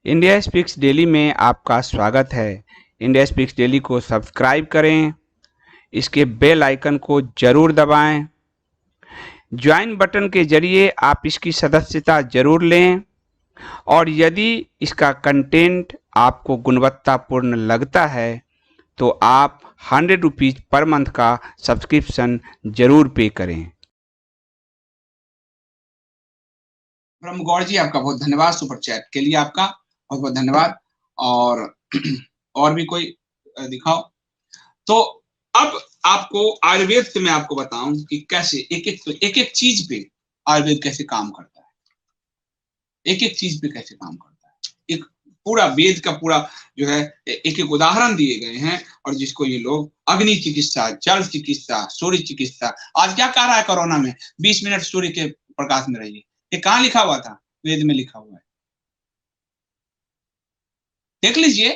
India speaks daily में आपका स्वागत है। इंडिया स्पीक्स डेली को सब्सक्राइब करें, इसके बेल आइकन को जरूर दबाएं। ज्वाइन बटन के जरिए आप इसकी सदस्यता जरूर लें और यदि इसका कंटेंट आपको गुणवत्तापूर्ण लगता है तो आप 100 रुपीज़ पर मंथ का सब्सक्रिप्शन जरूर पे करें। ब्रह्मगौड़ जी, आपका बहुत धन्यवाद सुपर चैट के लिए, आपका बहुत बहुत धन्यवाद। और भी कोई दिखाओ। तो अब आपको आयुर्वेद से मैं आपको बताऊं कि कैसे एक एक चीज पे आयुर्वेद कैसे काम करता है, एक एक चीज पे कैसे काम करता है। एक पूरा वेद का पूरा जो है एक एक उदाहरण दिए गए हैं और जिसको ये लोग अग्नि चिकित्सा, जल चिकित्सा, सूर्य चिकित्सा। आज क्या कह रहा है कोरोना में 20 मिनट सूर्य के प्रकाश में रहिए, ये कहां लिखा हुआ था? वेद में लिखा हुआ है, देख लीजिए,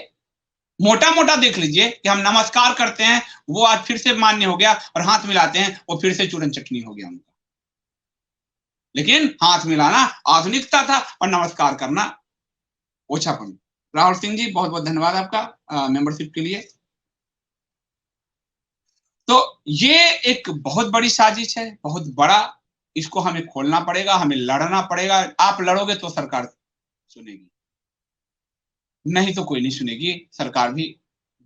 मोटा मोटा देख लीजिए कि हम नमस्कार करते हैं, वो आज फिर से मान्य हो गया, और हाथ मिलाते हैं वो फिर से चूरन चटनी हो गया उनका। लेकिन हाथ मिलाना आधुनिकता था और नमस्कार करना ओछापन। राहुल सिंह जी, बहुत बहुत धन्यवाद आपका मेंबरशिप के लिए। तो ये एक बहुत बड़ी साजिश है, बहुत बड़ा। इसको हमें खोलना पड़ेगा, हमें लड़ना पड़ेगा। आप लड़ोगे तो सरकार सुनेगी, नहीं तो कोई नहीं सुनेगी। सरकार भी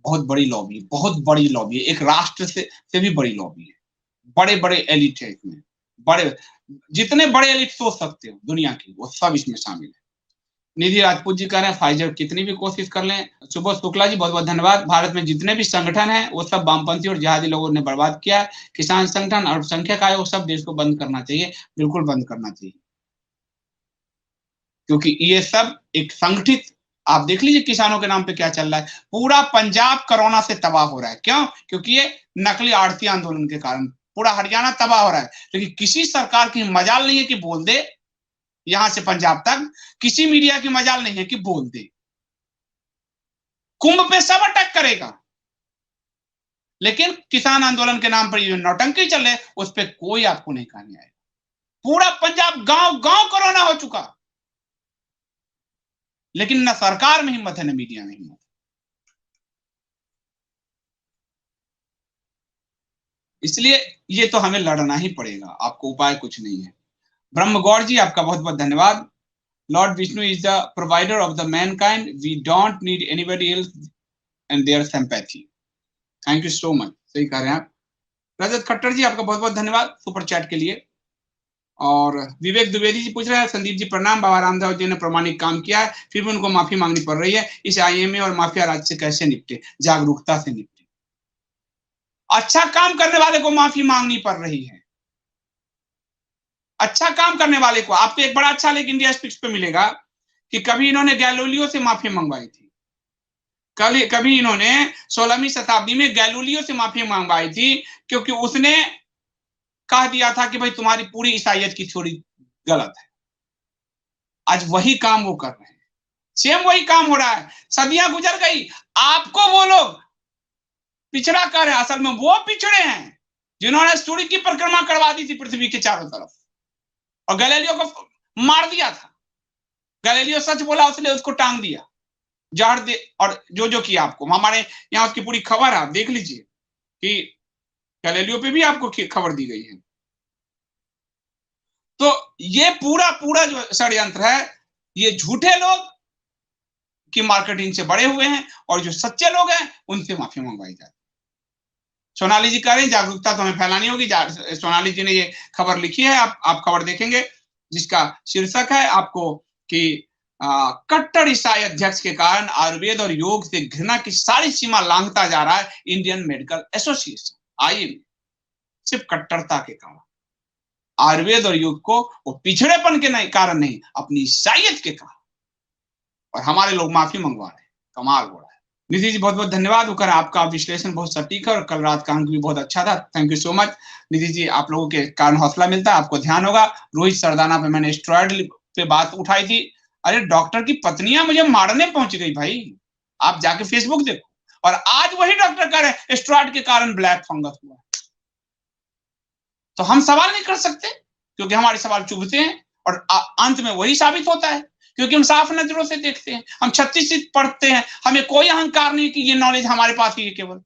बहुत बड़ी लॉबी, बहुत बड़ी लॉबी है, एक राष्ट्र से भी बड़ी लॉबी है। बड़े बड़े एलिट है इसमें, बड़े जितने बड़े एलिट सोच सकते हो दुनिया की, वो सब इसमें शामिल है। निधि राजपूत जी कह रहे हैं फाइजर कितनी भी कोशिश कर लें। सुबोध शुक्ला जी, बहुत बहुत धन्यवाद। भारत में जितने भी संगठन हैं वो सब वामपंथी और जिहादी लोगों ने बर्बाद किया है। किसान संगठन, अल्पसंख्यक आयोग, सब देश को बंद करना चाहिए, बिल्कुल बंद करना चाहिए, क्योंकि ये सब एक संगठित। आप देख लीजिए किसानों के नाम पे क्या चल रहा है। पूरा पंजाब कोरोना से तबाह हो रहा है। क्यों? क्योंकि ये नकली आड़ती आंदोलन के कारण पूरा हरियाणा तबाह हो रहा है। लेकिन किसी सरकार की मजाल नहीं है कि बोल दे, यहां से पंजाब तक किसी मीडिया की मजाल नहीं है कि बोल दे। कुंभ पे सब अटैक करेगा, लेकिन किसान आंदोलन के नाम पर ये नौटंकी चल रहे उस पर कोई आपको नहीं कहने आएगा। पूरा पंजाब गांव गांव कोरोना हो चुका, लेकिन न सरकार में हिम्मत है न मीडिया में हिम्मत। इसलिए ये तो हमें लड़ना ही पड़ेगा, आपको उपाय कुछ नहीं है। ब्रह्मगौड़ जी, आपका बहुत बहुत धन्यवाद। Lord Vishnu is the provider of the mankind, we don't need anybody else and their sympathy. Thank you so much. सही कह रहे हैं आप। रजत खट्टर जी, आपका बहुत बहुत धन्यवाद सुपर चैट के लिए। और विवेक द्विवेदी जी पूछ रहे हैं, संदीप जी प्रणाम, बाबा रामदेव जी ने प्रामाणिक काम किया है, फिर भी उनको माफी मांगनी पड़ रही है, इस आईएमए और माफिया राज से कैसे निपटे? जागरूकता से निपटे। अच्छा काम करने वाले को माफी मांगनी पड़ रही है, अच्छा काम करने वाले को। आपको एक बड़ा अच्छा लेख इंडिया स्पीक्स पे मिलेगा कि कभी इन्होंने गैलीलियो से माफी मंगवाई थी, कभी इन्होंने 16वीं शताब्दी में गैलीलियो से माफी मंगवाई थी, क्योंकि उसने कह दिया था कि भाई तुम्हारी पूरी ईसाइयत की थ्योरी गलत है। आज वही काम वो कर रहे हैं, सेम वही काम हो रहा है। सदियां गुजर गई, आपको वो लोग पिछड़ा कर रहे हैं, असल में वो पिछड़े हैं जिन्होंने सूर्य की परिक्रमा करवा दी थी पृथ्वी के चारों तरफ, और गैलीलियो को मार दिया था। गैलीलियो सच बोला, उसने उसको टांग दिया, जहर दे, और जो जो किया आपको हमारे यहाँ उसकी पूरी खबर आप देख लीजिए कि गैलीलियो पे भी आपको खबर दी गई है। तो ये पूरा पूरा जो षड्यंत्र है, ये झूठे लोग की मार्केटिंग से बड़े हुए हैं, और जो सच्चे लोग हैं उनसे माफी मंगवाई जाती है। सोनाली जी कह रहे हैं जागरूकता तो हमें फैलानी होगी। सोनाली जी ने ये खबर लिखी है, आप खबर देखेंगे, जिसका शीर्षक है आपको कि कट्टर ईसाई अध्यक्ष के कारण आयुर्वेद और योग से घृणा की सारी सीमा लांघता जा रहा है इंडियन मेडिकल एसोसिएशन। आइए, सिर्फ कट्टरता के कारण आयुर्वेद और योग को वो पिछड़ेपन के कारण नहीं, अपनी ईसाइयत के कारण, और हमारे लोग माफी मंगवा रहे हैं। कमाल हो रहा है। निधि जी, बहुत बहुत धन्यवाद। उकर आपका विश्लेषण बहुत सटीक है और कल रात का अंक भी बहुत अच्छा था। Thank you so much Nidhi ji, आप लोगों के कारण हौसला मिलता है, आपको ध्यान होगा। रोहित सरदाना पे मैंने स्टेरॉइड पे बात उठाई थी, अरे डॉक्टर की पत्नियां मुझे मारने पहुंच गई भाई, आप जाके फेसबुक देखो। और आज वही डॉक्टर कह रहे हैं स्टेरॉइड के कारण ब्लैक फंगस हुआ। तो हम सवाल नहीं कर सकते, क्योंकि हमारे सवाल चुभते हैं, और अंत में वही साबित होता है क्योंकि हम साफ नजरों से देखते हैं, हम 36 पढ़ते हैं, हमें कोई अहंकार नहीं कि ये नॉलेज हमारे पास ही है केवल।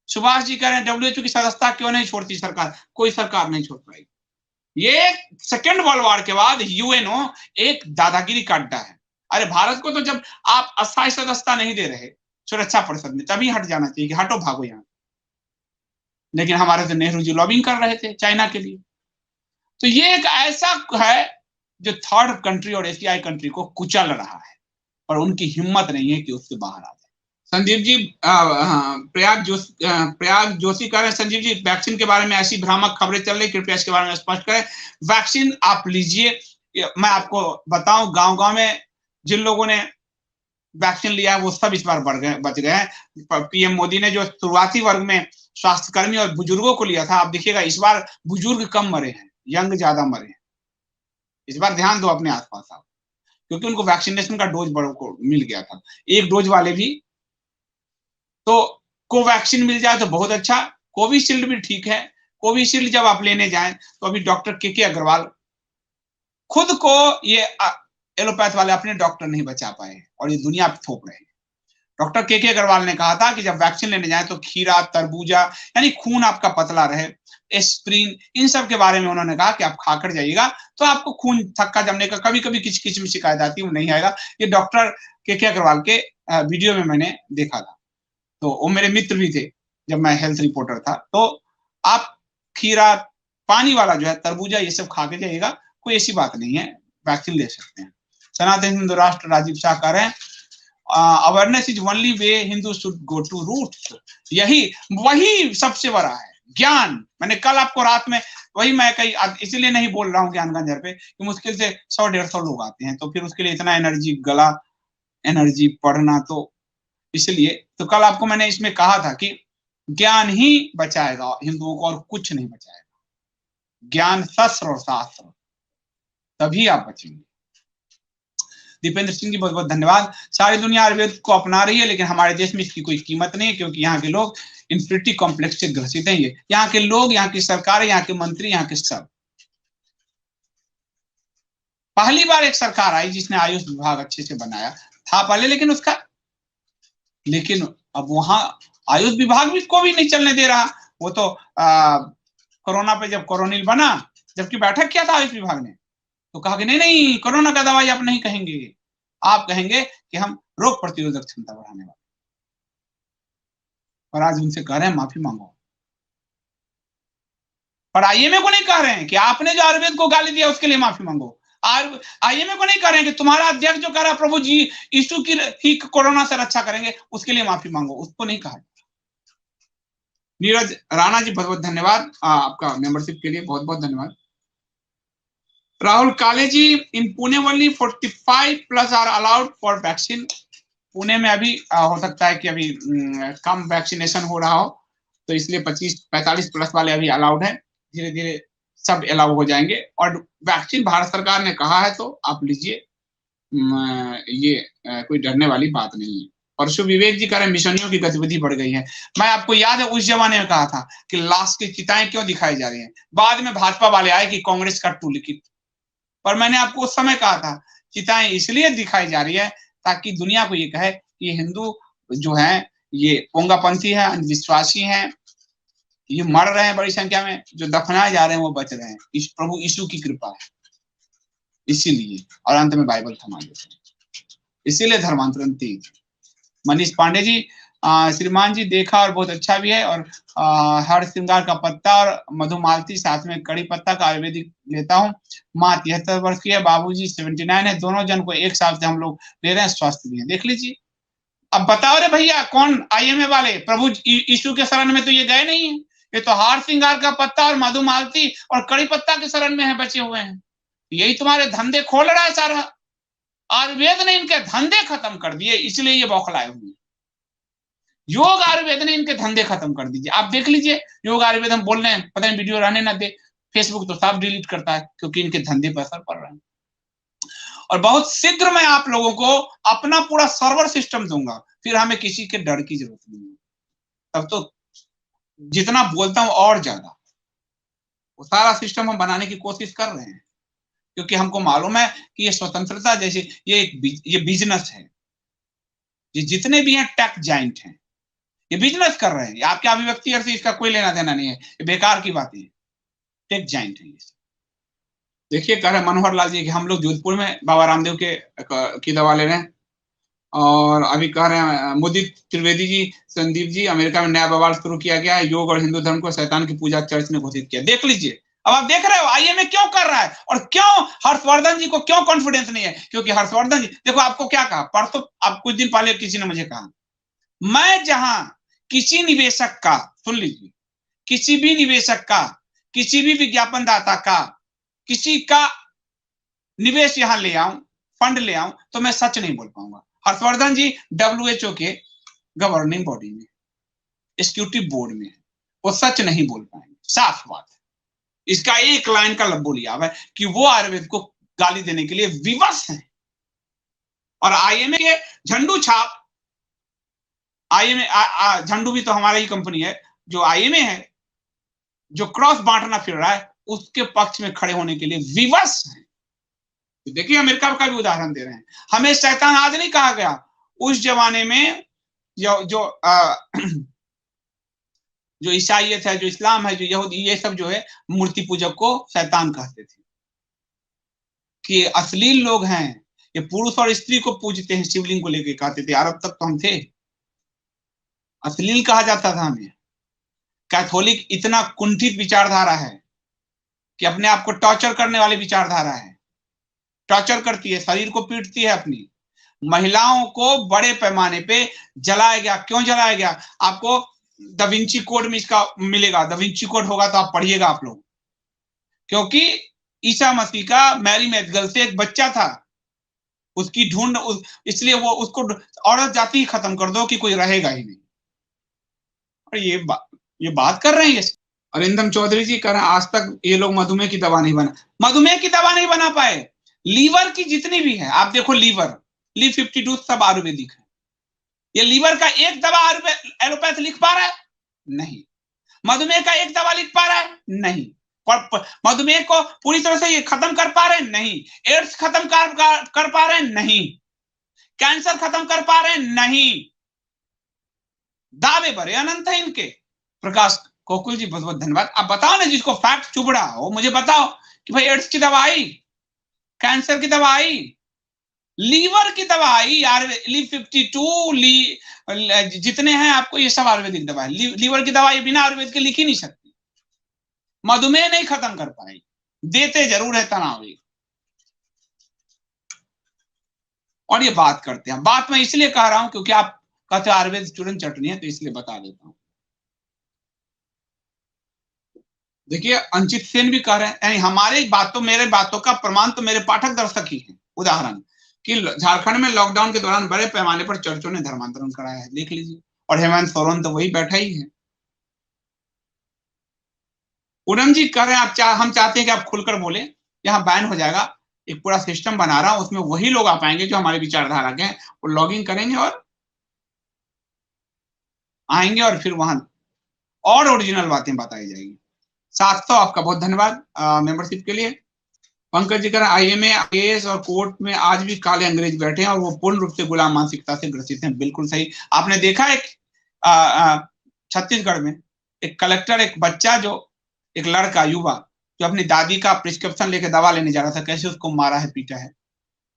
सुभाष जी कह रहे हैं डब्ल्यूएचओ की सदस्यता क्यों नहीं छोड़ती सरकार? कोई सरकार नहीं छोड़ पाएगी। ये सेकेंड वर्ल्ड वॉर के बाद यूएनओ एक दादागिरी का अड्डा है। अरे भारत को तो जब आप अस्थायी सदस्यता नहीं दे रहे सुरक्षा परिषद में, तभी हट जाना चाहिए कि हटो भागो यहाँ। लेकिन हमारे तो नेहरू जी लॉबिंग कर रहे थे चाइना के लिए। तो ये एक ऐसा है जो थर्ड कंट्री और एशियाई कंट्री को कुचल रहा है, और उनकी हिम्मत नहीं है कि उससे बाहर आ जाए। संजीव जी प्रयाग जोशी कह रहे हैं, संजीव जी वैक्सीन के बारे में ऐसी भ्रामक खबरें चल रही, कृपया इसके बारे में स्पष्ट करें। वैक्सीन आप लीजिए, मैं आपको बताऊं, गांव-गांव में जिन लोगों ने वैक्सीन लिया है वो सब इस बार बच गए हैं। पीएम मोदी ने जो शुरुआती वर्ग में स्वास्थ्यकर्मी और बुजुर्गों को लिया था, आप देखिएगा इस बार बुजुर्ग कम मरे हैं, यंग ज्यादा मरे हैं। इस बार ध्यान दो अपने आसपास आप, क्योंकि उनको वैक्सीनेशन का डोज बड़ों को मिल गया था। एक डोज वाले भी तो कोवैक्सीन मिल जाए तो बहुत अच्छा, कोविशील्ड भी ठीक है। कोविशील्ड जब आप लेने जाएं तो अभी डॉक्टर के अग्रवाल खुद को ये एलोपैथ वाले अपने डॉक्टर नहीं बचा पाए और ये दुनिया पे थोप रहे हैं। डॉक्टर के अग्रवाल ने कहा था कि जब वैक्सीन लेने जाए तो खीरा, तरबूजा, यानी खून आपका पतला रहे, एस्प्रिन, इन सब के बारे में उन्होंने कहा कि आप खाकर जाइएगा तो आपको खून थक्का जमने का कभी कभी किच किच में शिकायत आती है, वो नहीं आएगा। ये डॉक्टर के अग्रवाल के वीडियो में मैंने देखा था, तो वो मेरे मित्र भी थे जब मैं हेल्थ रिपोर्टर था। तो आप खीरा, पानी वाला जो है तरबूजा, ये सब खा के जाइएगा, कोई ऐसी बात नहीं है, वैक्सीन ले सकते हैं। सनातन हिंदू राष्ट्र राजीव शाह कह रहे हैं awareness is only way Hindu should go to roots. यही वही सबसे बड़ा है ज्ञान। मैंने कल आपको रात में वही, मैं कहीं इसीलिए नहीं बोल रहा हूँ ज्ञान गंजर पे कि मुश्किल से 100-150 लोग आते हैं, तो फिर उसके लिए इतना एनर्जी, गला एनर्जी पढ़ना, तो इसलिए तो कल आपको मैंने इसमें कहा था कि ज्ञान ही बचाएगा हिंदुओं को और कुछ नहीं बचाएगा। ज्ञान, शस्त्र और शास्त्र, तभी आप बचेंगे। दीपेंद्र सिंह जी बहुत बहुत धन्यवाद। सारी दुनिया आयुर्वेद को अपना रही है, लेकिन हमारे देश में इसकी कोई कीमत नहीं है, क्योंकि यहाँ के लोग इंफिनिटी कॉम्प्लेक्स से ग्रसित हैं। ये यहाँ के लोग, यहाँ की सरकार, यहाँ के मंत्री, यहाँ के सब। पहली बार एक सरकार आई जिसने आयुष विभाग अच्छे से बनाया था पहले, लेकिन अब वहां आयुष विभाग भी को भी नहीं चलने दे रहा। वो तो कोरोना पे जब कोरोनिल बना, जबकि बैठक किया था आयुष विभाग ने, तो कहा कि नहीं नहीं कोरोना का दवाई आप नहीं कहेंगे, आप कहेंगे कि हम रोग प्रतिरोधक क्षमता बढ़ाने वाले। और आज उनसे कह रहे हैं माफी मांगो। पर आईएमए को नहीं कह रहे हैं कि आपने जो आयुर्वेद को गाली दिया उसके लिए माफी मांगो। आईएमए को नहीं कह रहे हैं कि तुम्हारा अध्यक्ष जो कह रहा है प्रभु जी यीशु की ही कोरोना से रक्षा करेंगे, उसके लिए माफी मांगो, उसको नहीं कहा। नीरज राणा जी बहुत बहुत धन्यवाद आपका मेंबरशिप के लिए, बहुत बहुत धन्यवाद। Rahul Kale ji, in Pune only 45+ are allowed for vaccine. Pune में अभी हो सकता है कि अभी कम वैक्सीनेशन हो रहा हो, तो इसलिए 45+ वाले अभी अलाउड है। धीरे धीरे सब अलाउ हो जाएंगे। और वैक्सीन भारत सरकार ने कहा है तो आप लीजिए, ये कोई डरने वाली बात नहीं है। परशु विवेक जी कह रहे हैं मिशनियों की गतिविधि बढ़ गई है। मैं आपको याद है उस जमाने में कहा था कि लाश की चिताएं क्यों दिखाई जा रही हैं। बाद में भाजपा वाले आए कि कांग्रेस का टूलकिट, पर मैंने आपको उस समय कहा था चिताएं इसलिए दिखाई जा रही है ताकि दुनिया को ये कहे कि ये हिंदू जो है ये पोंगापंथी है, अंधविश्वासी हैं, ये मर रहे हैं बड़ी संख्या में, जो दफनाए जा रहे हैं वो बच रहे हैं, इस प्रभु यीशु की कृपा है, इसीलिए। और अंत में बाइबल थमा देते हैं, इसीलिए धर्मांतरण तेज। मनीष पांडे जी, श्रीमान जी देखा और बहुत अच्छा भी है, और हर श्रृंगार का पत्ता और मधुमालती साथ में कड़ी पत्ता का आयुर्वेदिक लेता हूँ। माँ 73 वर्ष की है, बाबूजी 79 है, दोनों जन को एक साथ से हम लोग ले रहे हैं, स्वस्थ भी है। देख लीजिए। अब बताओ रे भैया, कौन आईएमए वाले प्रभु यीशु के शरण में तो ये गए नहीं है, ये तो हार श्रृंगार का पत्ता और मधुमालती और कड़ी पत्ता के शरण में है, बचे हुए हैं। यही तुम्हारे धंधे खोल रहा है सारा। आयुर्वेद ने इनके धंधे खत्म कर दिए, इसलिए ये बौखलाए हुए। योग आयुर्वेद ने इनके धंधे खत्म कर दीजिए। आप देख लीजिए, योग आयुर्वेद हम बोल रहे हैं, पता नहीं वीडियो रहने ना दे, फेसबुक तो साफ डिलीट करता है, क्योंकि इनके धंधे पर असर पड़ रहा है। और बहुत शीघ्र मैं आप लोगों को अपना पूरा सर्वर सिस्टम दूंगा, फिर हमें किसी के डर की जरूरत नहीं है। तब तो जितना बोलता हूं और ज्यादा, वो सारा सिस्टम हम बनाने की कोशिश कर रहे हैं। क्योंकि हमको मालूम है कि ये स्वतंत्रता जैसे ये बिजनेस है। ये जितने भी हैं टेक जाइंट हैं, ये बिजनेस कर रहे हैं। आपके अभिव्यक्ति से इसका कोई लेना देना नहीं है, ये बेकार की बात है। टेक जाइंट है। देखिए कह रहे मनोहर लाल जी कि हम लोग जोधपुर में बाबा रामदेव की दवा ले रहे हैं। और अभी कह रहे हैं मुदित त्रिवेदी जी, संदीप जी, अमेरिका में नया बवाल शुरू किया गया है, योग और हिंदू धर्म को शैतान की पूजा चर्च ने घोषित किया। देख लीजिए, अब आप देख रहे हो आईएमए क्यों कर रहा है और क्यों हर्षवर्धन जी को क्यों कॉन्फिडेंस नहीं है। क्योंकि हर्षवर्धन जी, देखो आपको क्या कहा परसों, आप कुछ दिन पहले किसी ने मुझे कहा, मैं जहां किसी निवेशक का, सुन लीजिए, किसी भी निवेशक का, किसी भी विज्ञापन दाता का, किसी का निवेश यहां ले आऊं, फंड ले आऊं, तो मैं सच नहीं बोल पाऊंगा। हर्षवर्धन जी WHO के गवर्निंग बॉडी में, एग्जीक्यूटिव बोर्ड में, वो सच नहीं बोल पाएंगे, साफ बात है। इसका एक लाइन का लब्बो लिया है कि वो आयुर्वेद को गाली देने के लिए विवश हैं। और आईएमए के झंडू छाप, आईएमए झंडू भी तो हमारा ही कंपनी है, जो आईएमए है, जो क्रॉस बांटना फिर रहा है, उसके पक्ष में खड़े होने के लिए विवश है। देखिए अमेरिका का भी उदाहरण दे रहे हैं। हमें शैतान आज नहीं कहा गया, उस जमाने में जो ईसाइयत है, जो इस्लाम है, जो यहूदी, ये सब जो है मूर्ति पूजक को शैतान कहते थे कि अश्लील लोग हैं, ये पुरुष और स्त्री को पूजते हैं, शिवलिंग को लेके कहते थे। अरब तक तो हम थे, अश्लील कहा जाता था हमें। कैथोलिक इतना कुंठित विचारधारा है कि अपने आप को टॉर्चर करने वाली विचारधारा है, टॉर्चर करती है, शरीर को पीटती है अपनी। महिलाओं को बड़े पैमाने पे जलाया गया। क्यों जलाया गया? आपको दा विंची कोड में इसका मिलेगा, दा विंची कोड होगा तो आप पढ़िएगा आप लोग। क्योंकि ईसा मसीह का मैरी मैगदल से एक बच्चा था, उसकी ढूंढ, इसलिए वो उसको औरत जाति ही खत्म कर दो कि कोई रहेगा ही नहीं। और ये बात कर रहे हैं ये अरिंदम चौधरी जी कह रहे हैं आज तक ये लोग मधुमेह की दवा नहीं बना पाए। लीवर की जितनी भी है, आप देखो लीवर, लीव 52 सब आयुर्वेदिक है। ये लीवर का एक दवा एलोपैथ लिख पा रहा है? नहीं। मधुमेह का एक दवा लिख पा रहा है? नहीं। मधुमेह को पूरी तरह से ये खत्म कर पा रहे हैं? नहीं। एड्स खत्म कर पा रहे हैं? नहीं। कैंसर खत्म कर पा रहे हैं? नहीं। दावे बड़े अनंत है इनके। प्रकाश कोकुल जी बहुत बहुत धन्यवाद। आप बताओ ना, जिसको फैक्ट चुभ रहा हो मुझे बताओ कि भाई एड्स की दवा आई, कैंसर की दवा आई, लीवर की दवा आई, लीव 52 जितने हैं आपको, ये सब आयुर्वेदिक दवा है। लीवर की दवा ये बिना आयुर्वेद के लिख ही नहीं सकती। मधुमेह नहीं खत्म कर पाएगी, देते जरूर है तनाव। और ये बात करते हैं, बात मैं इसलिए कह रहा हूं क्योंकि आप कहते हो आयुर्वेद चूरन चटनी है, तो इसलिए बता देता हूं। देखिए अंचित सेन भी कह रहे हैं, यानी हमारे बातों, मेरे बातों का प्रमाण तो मेरे पाठक दर्शक ही है। उदाहरण कि झारखंड में लॉकडाउन के दौरान बड़े पैमाने पर चर्चों ने धर्मांतरण कराया है, देख लीजिए। और हेमंत सोरेन तो वही बैठा ही है। पूनम जी कह रहे हैं हम चाहते हैं कि आप खुलकर बोले, यहाँ बैन हो जाएगा। एक पूरा सिस्टम बना रहा हूं, उसमें वही लोग आ पाएंगे जो हमारे विचारधारा के हैं, वो लॉगिंग करेंगे और आएंगे और फिर वहां और ओरिजिनल बातें बताई जाएगी। 700 आपका बहुत धन्यवाद मेंबरशिप के लिए। पंकज जी कह रहे हैं आईएमए, आईएएस और कोर्ट में आज भी काले अंग्रेज बैठे हैं और वो पूर्ण रूप से गुलाम मानसिकता से ग्रसित हैं। बिल्कुल सही। आपने देखा एक छत्तीसगढ़ में एक कलेक्टर, एक बच्चा, जो एक लड़का युवा जो अपनी दादी का प्रिस्क्रिप्शन लेके दवा लेने जा रहा था, कैसे उसको मारा है, पीटा है।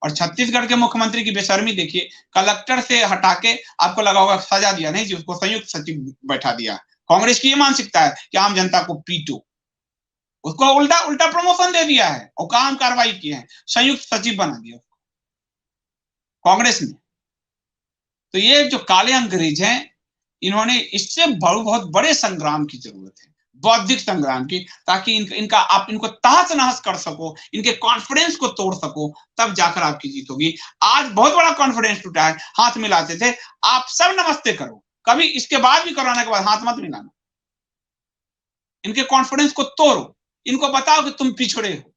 और छत्तीसगढ़ के मुख्यमंत्री की बेशर्मी देखिए, कलेक्टर से हटा के आपको लगा होगा सजा दिया, नहीं जी, उसको संयुक्त सचिव बैठा दिया। कांग्रेस की ये मानसिकता है कि आम जनता को पीटो, उसको उल्टा प्रमोशन दे दिया है और काम कार्रवाई किए हैं, संयुक्त सचिव बना दिया कांग्रेस ने। तो ये जो काले अंग्रेज हैं, इन्होंने इससे बहुत बड़े संग्राम की जरूरत है, बौद्धिक संग्राम की, ताकि इनका आप इनको तहस नहस कर सको, इनके कॉन्फिडेंस को तोड़ सको, तब जाकर आपकी जीत होगी। आज बहुत बड़ा कॉन्फिडेंस टूटा है, हाथ मिलाते थे। आप सब नमस्ते करो, कभी इसके बाद भी कोरोना के बाद हाथ मत मिलाना। इनके कॉन्फिडेंस को तोड़ो, इनको बताओ कि तुम पिछड़े हो,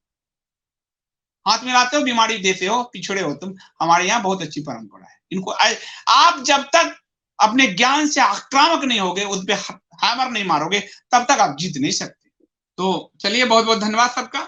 हाथ मिलाते हो बीमारी देते हो, पिछड़े हो तुम। हमारे यहाँ बहुत अच्छी परंपरा है। इनको आप जब तक अपने ज्ञान से आक्रामक नहीं होगे, उस पर हैमर नहीं मारोगे, तब तक आप जीत नहीं सकते। तो चलिए, बहुत बहुत धन्यवाद सबका।